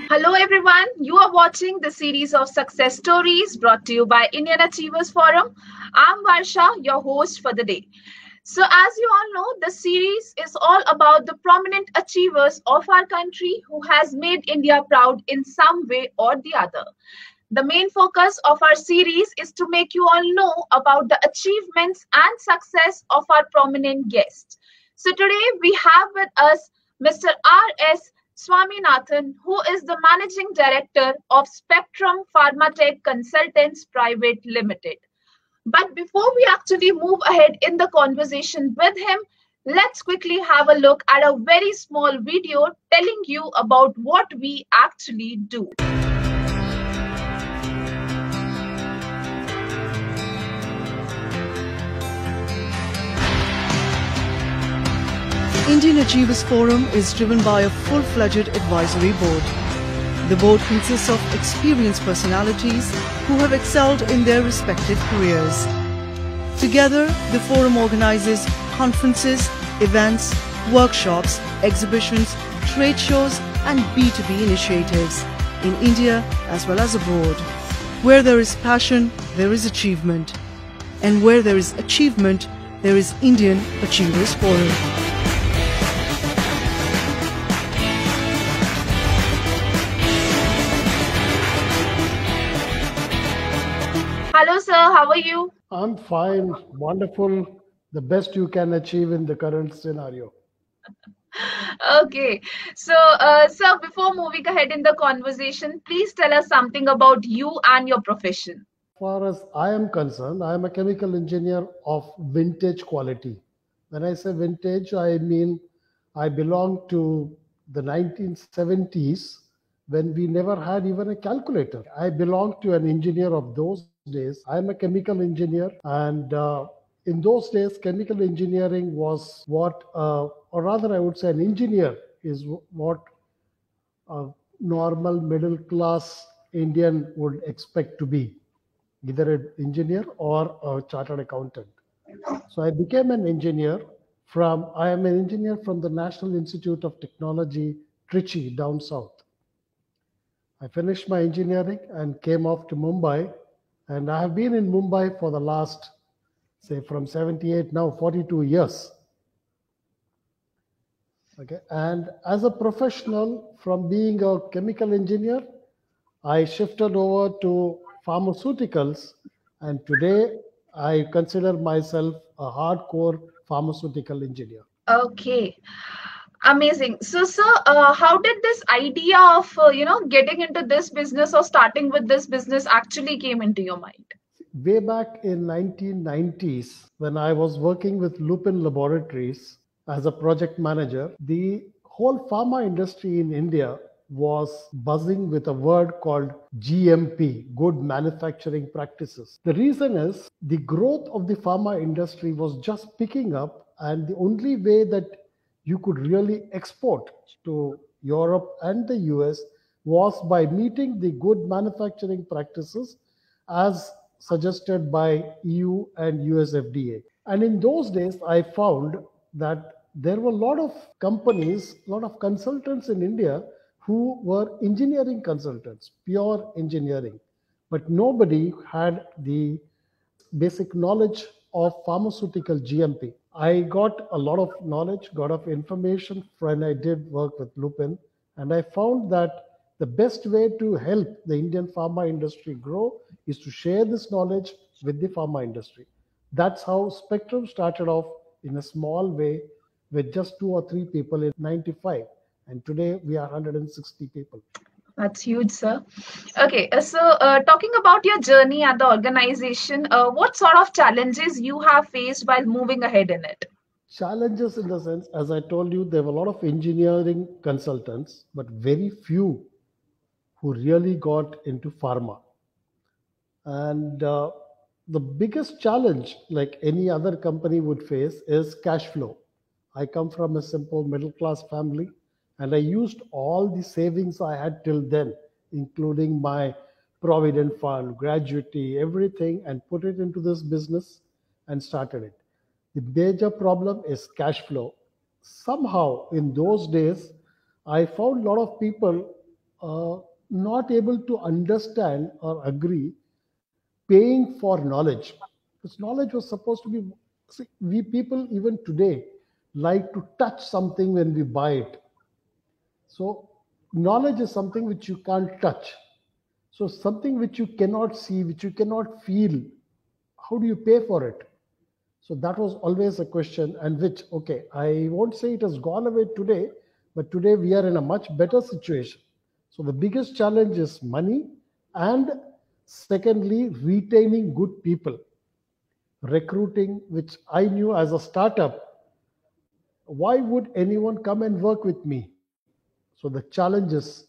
Hello, everyone. You are watching the series of success stories brought to you by Indian Achievers Forum. I'm Varsha, your host for the day. So, as you all know, the series is all about the prominent achievers of our country who has made India proud in some way or the other. The main focus of our series is to make you all know about the achievements and success of our prominent guests. So today we have with us Mr. R.S. Swaminathan, who is the Managing Director of Spectrum Pharmatech Consultants Private Limited. But before we actually move ahead in the conversation with him, let's quickly have a look at a very small video telling you about what we actually do. Indian Achievers Forum is driven by a full-fledged advisory board. The board consists of experienced personalities who have excelled in their respective careers. Together, the forum organizes conferences, events, workshops, exhibitions, trade shows and B2B initiatives in India as well as abroad. Where there is passion, there is achievement. And where there is achievement, there is Indian Achievers Forum. Hello, sir. How are you? I'm fine, wonderful, the best you can achieve in the current scenario. Okay. So, sir, before moving ahead in the conversation, please tell us something about you and your profession. As far as I am concerned, I am a chemical engineer of vintage quality. When I say vintage, I mean I belong to the 1970s when we never had even a calculator. I belong to an engineer of those days. I am a chemical engineer, and in those days, chemical engineering was what, or rather, I would say, an engineer is what a normal middle class Indian would expect to be, either an engineer or a chartered accountant. So I became an engineer I am an engineer from the National Institute of Technology, Trichy, down south. I finished my engineering and came off to Mumbai. And I have been in Mumbai for the last, say, from 78 now, 42 years. Okay. And as a professional, from being a chemical engineer, I shifted over to pharmaceuticals. And today I consider myself a hardcore pharmaceutical engineer. Okay. Amazing. So, sir, how did this idea of getting into this business or starting with this business actually came into your mind? Way back in 1990s, when I was working with Lupin Laboratories as a project manager, the whole pharma industry in India was buzzing with a word called GMP, good manufacturing practices. The reason is the growth of the pharma industry was just picking up, and the only way that you could really export to Europe and the US was by meeting the good manufacturing practices as suggested by EU and US FDA. And in those days, I found that there were a lot of companies, a lot of consultants in India who were engineering consultants, pure engineering. But nobody had the basic knowledge of pharmaceutical GMP. I got a lot of knowledge, got of information when I did work with Lupin, and I found that the best way to help the Indian pharma industry grow is to share this knowledge with the pharma industry. That's how Spectrum started off in a small way with just 2 or 3 people in 95. And today we are 160 people. That's huge, sir. Okay, so talking about your journey at the organization, what sort of challenges you have faced while moving ahead in it? Challenges in the sense, as I told you, there were a lot of engineering consultants, but very few who really got into pharma. And the biggest challenge, like any other company would face, is cash flow. I come from a simple middle class family, and I used all the savings I had till then, including my provident fund, gratuity, everything, and put it into this business and started it. The major problem is cash flow. Somehow, in those days, I found a lot of people not able to understand or agree paying for knowledge. This knowledge was supposed to be, see, we people even today like to touch something when we buy it. So knowledge is something which you can't touch. So something which you cannot see, which you cannot feel, how do you pay for it? So that was always a question, and which, okay, I won't say it has gone away today, but today we are in a much better situation. So the biggest challenge is money, and secondly, retaining good people, recruiting, which I knew as a startup. Why would anyone come and work with me? So the challenge is,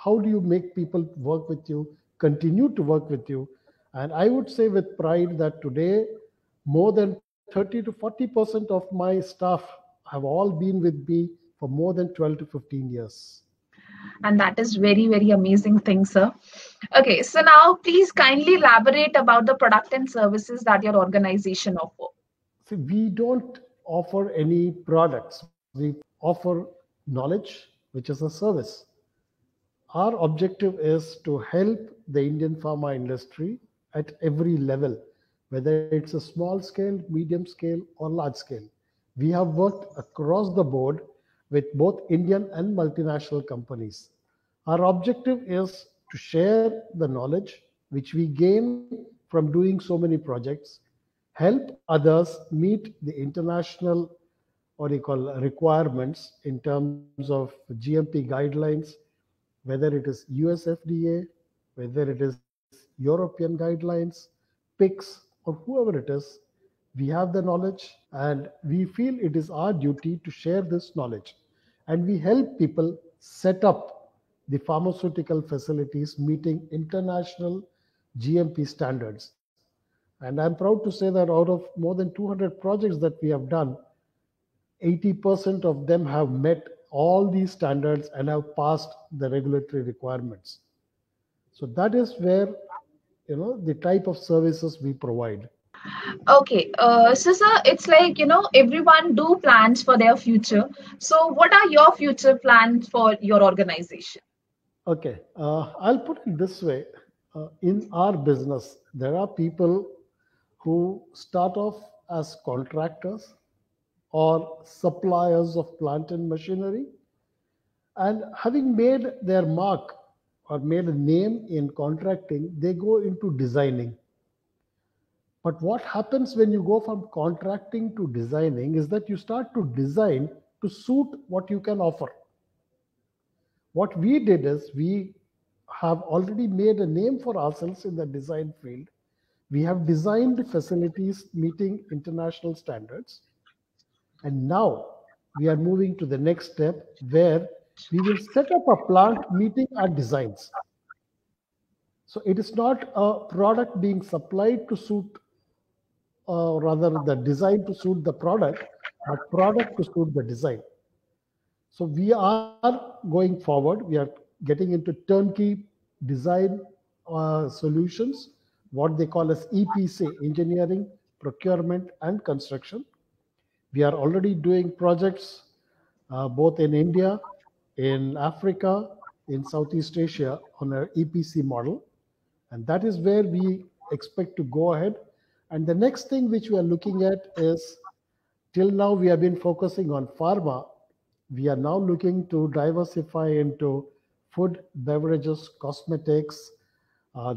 how do you make people work with you, continue to work with you? And I would say with pride that today, more than 30 to 40% of my staff have all been with me for more than 12 to 15 years. And that is very, very amazing thing, sir. Okay, so now please kindly elaborate about the product and services that your organization offer. See, we don't offer any products. We offer knowledge, which is a service. Our objective is to help the Indian pharma industry at every level, whether it's a small scale, medium scale, or large scale. We have worked across the board with both Indian and multinational companies. Our objective is to share the knowledge which we gain from doing so many projects, help others meet the international, what do you call, requirements in terms of GMP guidelines, whether it is US FDA, whether it is European guidelines, PICS, or whoever it is. We have the knowledge, and we feel it is our duty to share this knowledge. And we help people set up the pharmaceutical facilities meeting international GMP standards. And I'm proud to say that out of more than 200 projects that we have done, 80% of them have met all these standards and have passed the regulatory requirements. So that is where, the type of services we provide. Okay, so sir, it's like, everyone do plans for their future. So what are your future plans for your organization? Okay, I'll put it this way. In our business, there are people who start off as contractors or suppliers of plant and machinery, and having made their mark or made a name in contracting, they go into designing. But what happens when you go from contracting to designing is that you start to design to suit what you can offer. What we did is we have already made a name for ourselves in the design field. We have designed facilities meeting international standards. And now we are moving to the next step where we will set up a plant meeting our designs. So it is not a product being supplied to suit, rather the design to suit the product, but product to suit the design. So we are going forward. We are getting into turnkey design solutions, what they call as EPC, engineering, procurement, and construction. We are already doing projects both in India, in Africa, in Southeast Asia on an EPC model. And that is where we expect to go ahead. And the next thing which we are looking at is, till now we have been focusing on pharma. We are now looking to diversify into food, beverages, cosmetics,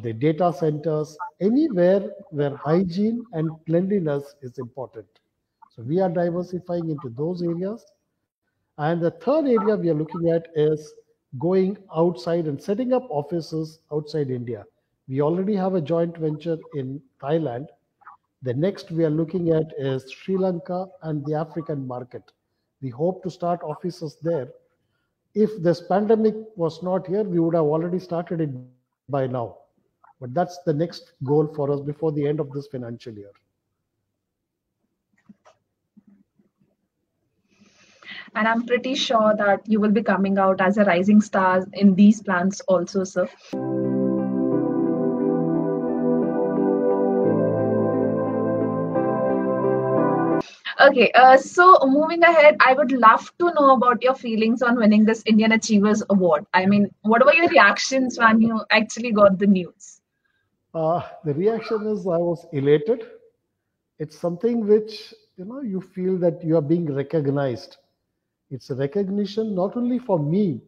the data centers, anywhere where hygiene and cleanliness is important. So we are diversifying into those areas. And the third area we are looking at is going outside and setting up offices outside India. We already have a joint venture in Thailand. The next we are looking at is Sri Lanka and the African market. We hope to start offices there. If this pandemic was not here, we would have already started it by now. But that's the next goal for us before the end of this financial year. And I'm pretty sure that you will be coming out as a rising star in these plans also, sir. Okay, so moving ahead, I would love to know about your feelings on winning this Indian Achievers Award. I mean, what were your reactions when you actually got the news? The reaction is I was elated. It's something which you feel that you are being recognized. It's a recognition not only for me,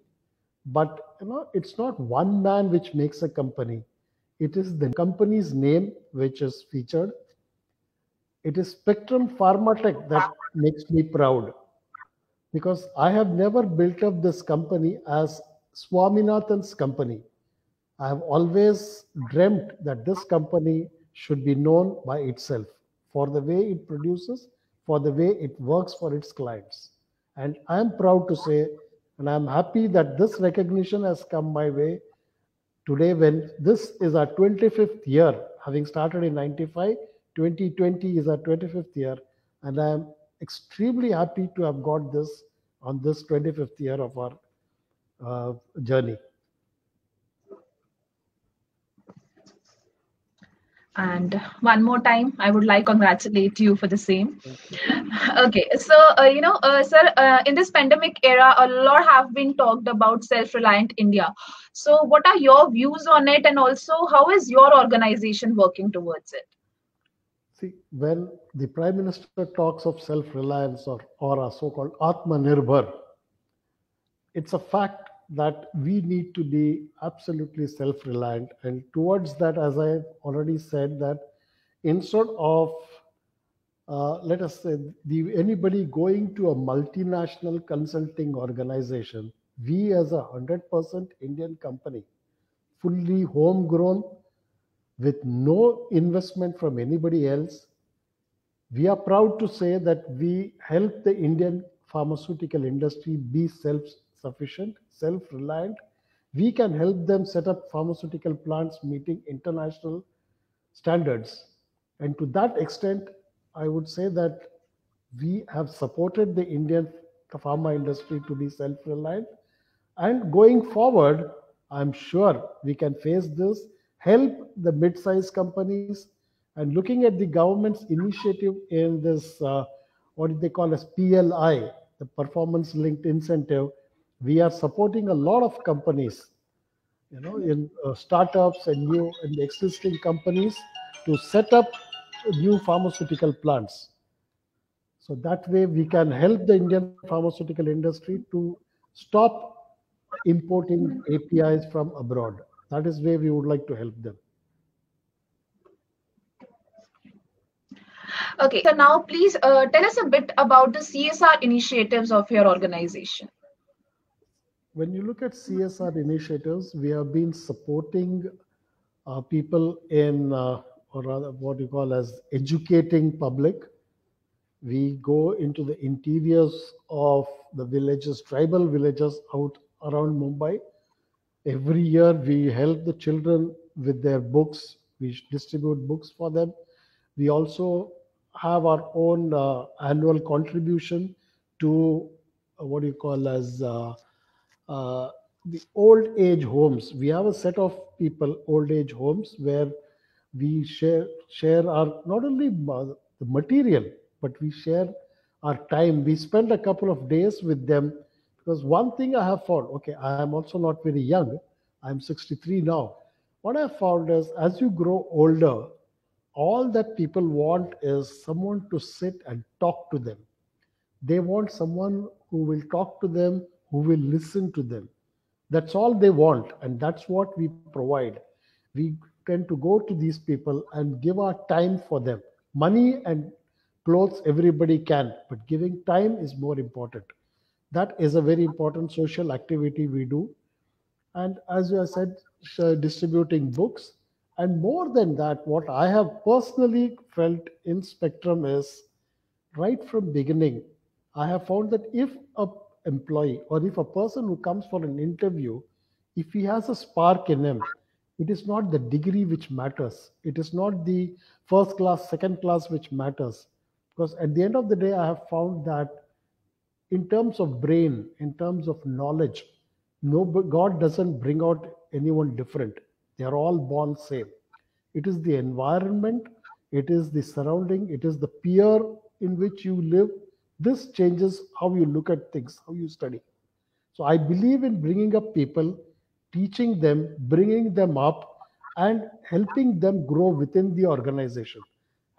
but it's not one man which makes a company. It is the company's name which is featured. It is Spectrum Pharmatech that makes me proud because I have never built up this company as Swaminathan's company. I have always dreamt that this company should be known by itself for the way it produces, for the way it works for its clients. And I am proud to say, and I am happy that this recognition has come my way today when this is our 25th year, having started in 95. 2020 is our 25th year, and I am extremely happy to have got this on this 25th year of our journey. And one more time, I would like to congratulate you for the same. Thank you. Okay, so sir, in this pandemic era, a lot have been talked about self-reliant India. So, what are your views on it, and also how is your organization working towards it? See, when the Prime Minister talks of self-reliance or a so-called Atmanirbhar, it's a fact that we need to be absolutely self-reliant. And towards that, as I already said, that instead of let us say anybody going to a multinational consulting organization, we as a 100% Indian company, fully homegrown, with no investment from anybody else, we are proud to say that we help the Indian pharmaceutical industry be self-sufficient, self-reliant. We can help them set up pharmaceutical plants meeting international standards. And to that extent, I would say that we have supported the Indian pharma industry to be self-reliant. And going forward, I'm sure we can face this, help the mid-sized companies, and looking at the government's initiative in this, what they call as PLI, the performance linked incentive, we are supporting a lot of companies, in startups and new and existing companies to set up new pharmaceutical plants. So that way we can help the Indian pharmaceutical industry to stop importing APIs from abroad. That is where we would like to help them. Okay, so now please tell us a bit about the CSR initiatives of your organization. When you look at CSR initiatives, we have been supporting people in, or rather what you call as educating public. We go into the interiors of the villages, tribal villages out around Mumbai. Every year we help the children with their books. We distribute books for them. We also have our own annual contribution to what you call as the old age homes. We have a set of people, old age homes, where we share our not only the material, but we share our time. We spend a couple of days with them because one thing I have found, okay, I am also not very young. I'm 63 now. What I found is as you grow older, all that people want is someone to sit and talk to them. They want someone who will talk to them, who will listen to them. That's all they want, and that's what we provide. We tend to go to these people and give our time for them. Money and clothes, everybody can, but giving time is more important. That is a very important social activity we do. And as I said, distributing books. And more than that, what I have personally felt in Spectrum is right from beginning, I have found that if a employee or if a person who comes for an interview, if he has a spark in him, it is not the degree which matters. It is not the first class, second class which matters. Because at the end of the day, I have found that in terms of brain, in terms of knowledge, no, God doesn't bring out anyone different. They are all born same. It is the environment, it is the surrounding, it is the peer in which you live, this changes how you look at things, how you study. So I believe in bringing up people, teaching them, bringing them up, and helping them grow within the organization.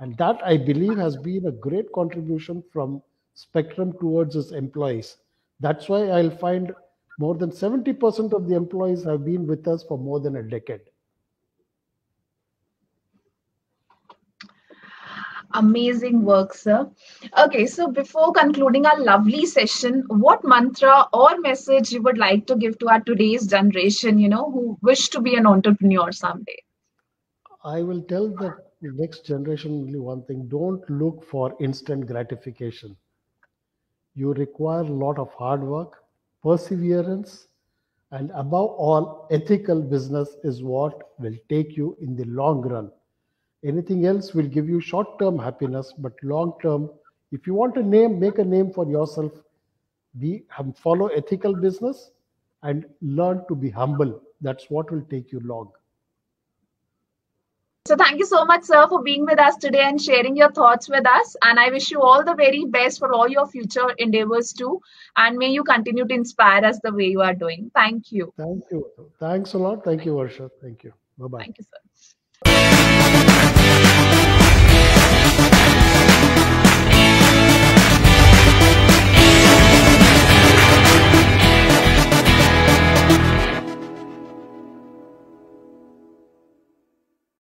And that I believe has been a great contribution from Spectrum towards its employees. That's why I'll find more than 70% of the employees have been with us for more than a decade. Amazing work, sir. Okay, so before concluding our lovely session, what mantra or message you would like to give to our today's generation, who wish to be an entrepreneur someday? I will tell the next generation only one thing: don't look for instant gratification. You require a lot of hard work, perseverance, and above all, ethical business is what will take you in the long run. Anything else will give you short term happiness, but long term, if you want to make a name for yourself, follow ethical business and learn to be humble. That's what will take you long. So thank you so much, sir, for being with us today and sharing your thoughts with us. And I wish you all the very best for all your future endeavors too. And may you continue to inspire us the way you are doing. Thank you. Thank you. Thanks a lot. Thank you, Varsha. Thank you. Bye-bye. Thank you, sir.